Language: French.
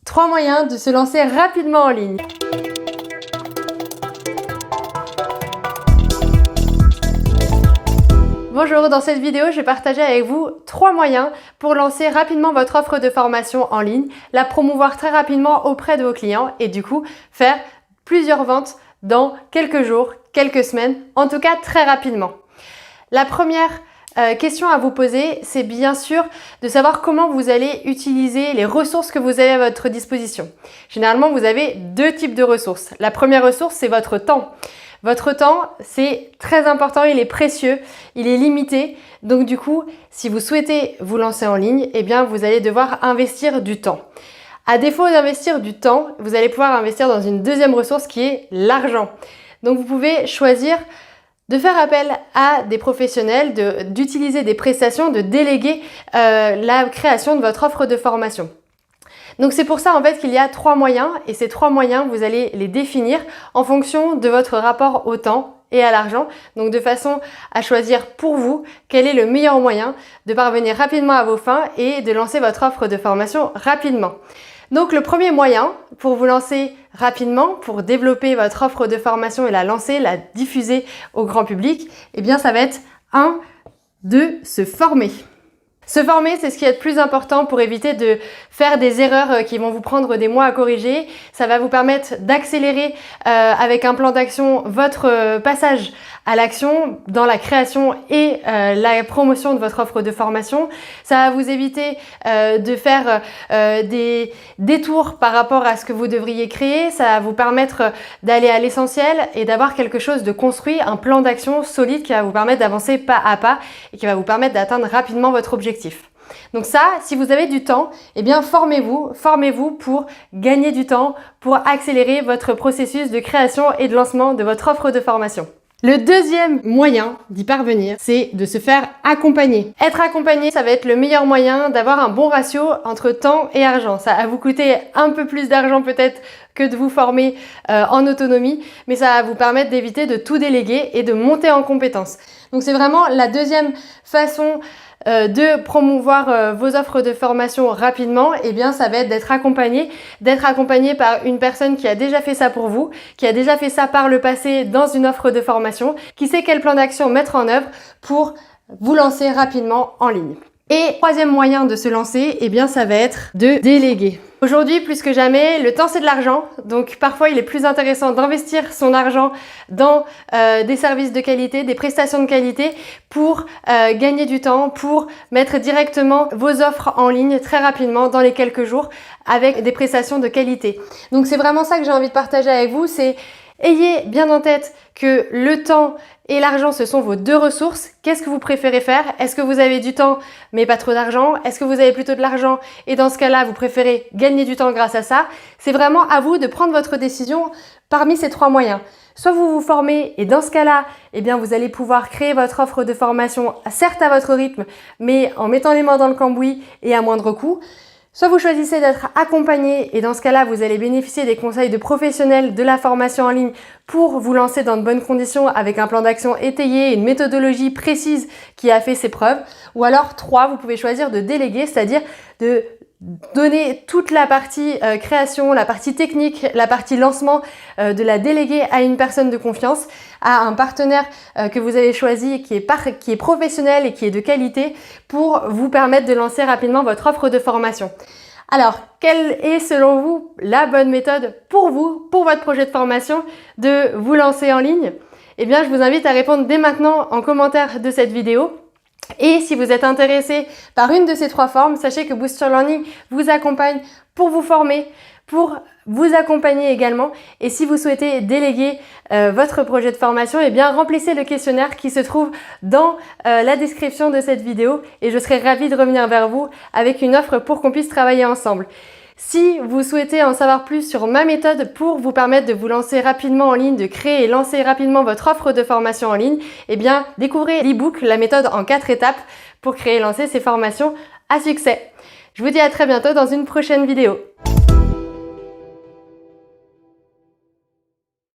3 moyens de se lancer rapidement en ligne. Bonjour, dans cette vidéo, je vais partager avec vous 3 moyens pour lancer rapidement votre offre de formation en ligne, la promouvoir très rapidement auprès de vos clients et du coup faire plusieurs ventes dans quelques jours, quelques semaines, en tout cas très rapidement. La première question à vous poser, c'est bien sûr de savoir comment vous allez utiliser les ressources que vous avez à votre disposition. Généralement, vous avez 2 types de ressources. La première ressource, c'est votre temps. Votre temps, c'est très important, il est précieux, il est limité. Donc du coup, si vous souhaitez vous lancer en ligne, eh bien vous allez devoir investir du temps. À défaut d'investir du temps, vous allez pouvoir investir dans une deuxième ressource qui est l'argent. Donc vous pouvez choisir de faire appel à des professionnels, d'utiliser des prestations, de déléguer la création de votre offre de formation. Donc c'est pour ça en fait qu'il y a 3 moyens et ces 3 moyens, vous allez les définir en fonction de votre rapport au temps et à l'argent. Donc de façon à choisir pour vous quel est le meilleur moyen de parvenir rapidement à vos fins et de lancer votre offre de formation rapidement. Donc le premier moyen pour vous lancer rapidement, pour développer votre offre de formation et la lancer, la diffuser au grand public, eh bien ça va être de se former. Se former, c'est ce qui est le plus important pour éviter de faire des erreurs qui vont vous prendre des mois à corriger. Ça va vous permettre d'accélérer avec un plan d'action votre passage à l'action dans la création et la promotion de votre offre de formation. Ça va vous éviter de faire des détours par rapport à ce que vous devriez créer. Ça va vous permettre d'aller à l'essentiel et d'avoir quelque chose de construit, un plan d'action solide qui va vous permettre d'avancer pas à pas et qui va vous permettre d'atteindre rapidement votre objectif. Donc ça, si vous avez du temps, eh bien formez-vous pour gagner du temps, pour accélérer votre processus de création et de lancement de votre offre de formation. Le deuxième moyen d'y parvenir, c'est de se faire accompagner. Être accompagné, ça va être le meilleur moyen d'avoir un bon ratio entre temps et argent. Ça va vous coûter un peu plus d'argent peut-être que de vous former en autonomie, mais ça va vous permettre d'éviter de tout déléguer et de monter en compétences. Donc c'est vraiment la deuxième façon de promouvoir vos offres de formation rapidement, eh bien ça va être d'être accompagné par une personne qui a déjà fait ça pour vous, qui a déjà fait ça par le passé dans une offre de formation, qui sait quel plan d'action mettre en œuvre pour vous lancer rapidement en ligne. Et troisième moyen de se lancer, eh bien ça va être de déléguer. Aujourd'hui, plus que jamais, le temps c'est de l'argent, donc parfois il est plus intéressant d'investir son argent dans des services de qualité, des prestations de qualité pour gagner du temps, pour mettre directement vos offres en ligne très rapidement dans les quelques jours avec des prestations de qualité. Donc c'est vraiment ça que j'ai envie de partager avec vous, c'est ayez bien en tête que le temps et l'argent, ce sont vos 2 ressources. Qu'est-ce que vous préférez faire? Est-ce que vous avez du temps mais pas trop d'argent? Est-ce que vous avez plutôt de l'argent et dans ce cas-là, vous préférez gagner du temps grâce à ça? C'est vraiment à vous de prendre votre décision parmi ces 3 moyens. Soit vous vous formez et dans ce cas-là, eh bien vous allez pouvoir créer votre offre de formation certes à votre rythme, mais en mettant les mains dans le cambouis et à moindre coût. Soit vous choisissez d'être accompagné et dans ce cas-là, vous allez bénéficier des conseils de professionnels de la formation en ligne pour vous lancer dans de bonnes conditions avec un plan d'action étayé, une méthodologie précise qui a fait ses preuves. Ou alors 3, vous pouvez choisir de déléguer, c'est-à-dire de donner toute la partie création, la partie technique, la partie lancement, de la déléguer à une personne de confiance, à un partenaire que vous avez choisi qui est professionnel et qui est de qualité pour vous permettre de lancer rapidement votre offre de formation. Alors, quelle est selon vous la bonne méthode pour vous, pour votre projet de formation, de vous lancer en ligne? Eh bien, je vous invite à répondre dès maintenant en commentaire de cette vidéo. Et si vous êtes intéressé par une de ces 3 formes, sachez que Boost Your Learning vous accompagne pour vous former, pour vous accompagner également. Et si vous souhaitez déléguer votre projet de formation, eh bien remplissez le questionnaire qui se trouve dans la description de cette vidéo et je serai ravie de revenir vers vous avec une offre pour qu'on puisse travailler ensemble. Si vous souhaitez en savoir plus sur ma méthode pour vous permettre de vous lancer rapidement en ligne, de créer et lancer rapidement votre offre de formation en ligne, eh bien découvrez l'e-book, la méthode en 4 étapes pour créer et lancer ces formations à succès. Je vous dis à très bientôt dans une prochaine vidéo.